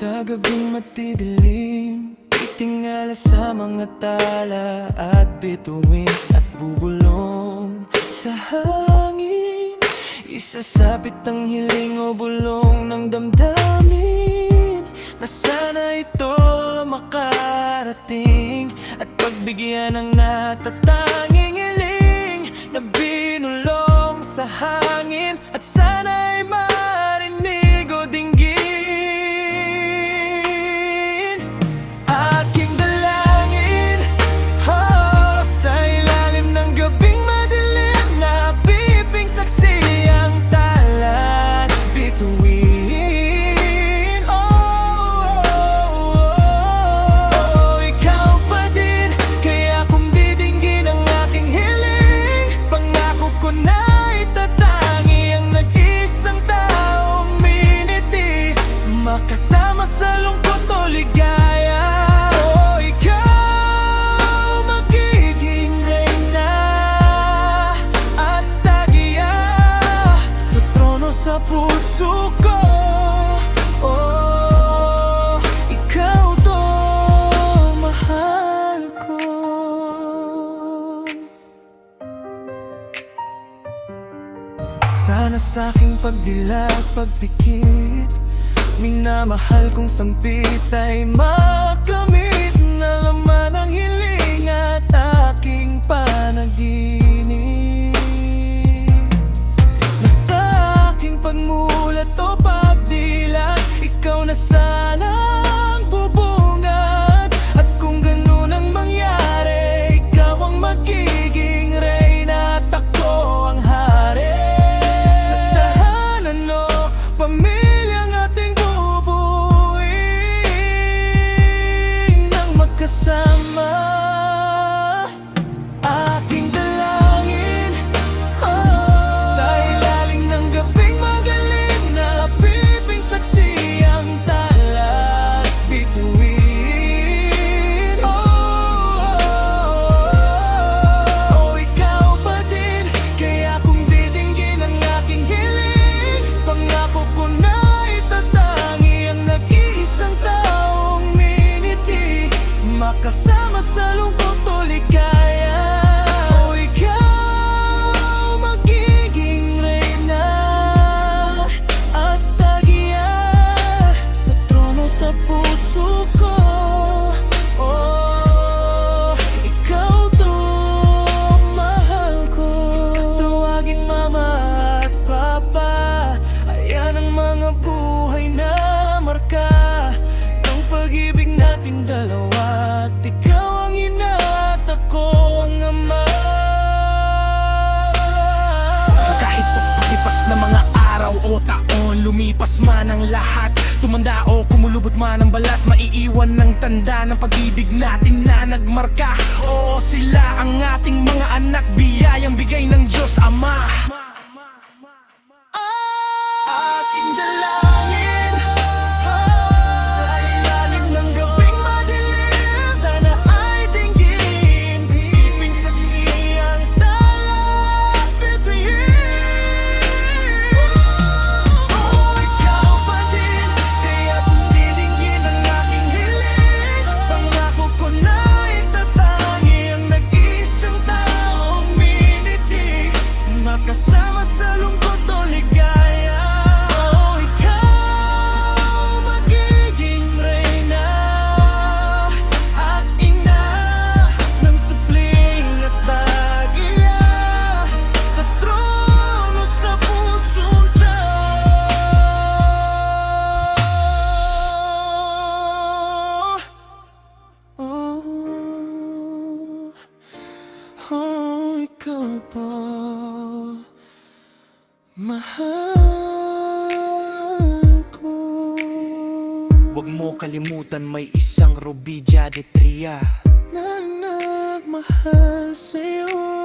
Sa gabing matidilim, titingala sa mga tala at bituin at bubulong sa hangin. Isasapit ang hiling o bulong ng damdamin na sana ito makarating at pagbigyan ng natatanging hiling na binulong sa hangin at sana'y marinig o dinggin. Aking dalangin, oh, sa ilalim ng gabing madilim, napiping saksi ang tala at bituin. Ikaw pa din, kaya kung didinggin ang aking hiling, pangako ko na itatangi ang nag-isang taong miniti, makasama sa lungkot o ligaya. Ikaw magiging reyna at tagiya sa trono sa puso ko. Ikaw to, mahal ko. Sana sa'king pagdilat, pagpikit, minamahal kong sampit ay makamit na laman ang hiling at aking panaginip. Na sa aking pagmulat o pagdilat, ikaw na sana ang bubungad. At kung ganun ang mangyari, ikaw ang magiging reyna at ako ang hari. Sa tahanan o pamilyang ating bubuin nang magkasama. Aking dalangin, oh, sa ilalim ng gabing magaling, napiping saksi ang tala at bituin. Ikaw pa din, kaya kung didinggin ang aking hiling, pangako ko na itatangi ang nag-iisang taong miniti, makasama sa lungkot o ligaya. Ikaw magiging reyna at tagiya sa trono sa puso ko. Ikaw to, mahal ko. Tawagin mama at papa, ayan ang mga buhay na marka ng pag-ibig natin dalawa. At ikaw ang ina at ako ang ama. Kahit sa paglipas na mga araw o taon, lumipas man ang lahat, tumanda o kumulubot man ang balat, maiiwan ng tanda ng pag-ibig natin na nagmarka. Oo, sila ang ating mga anak, biyayang bigay ng Diyos Ama. Aking dalangin, sa ilalim ng gabing madilim, sana ay dinggin, piping saksi ang tala at bituin. Ikaw pa din, kaya kung didinggin ang aking hiling, pangako ko na itatangi ang nag-iisang taong miniti, makasama sa lungkot o ligaya. Ikaw magiging reyna at ina ng supling at tagiya sa trono sa pusong ikaw po, mahal ko. Huwag mo kalimutan, may isang Robidia de Tria Na nagmahal sa'yo.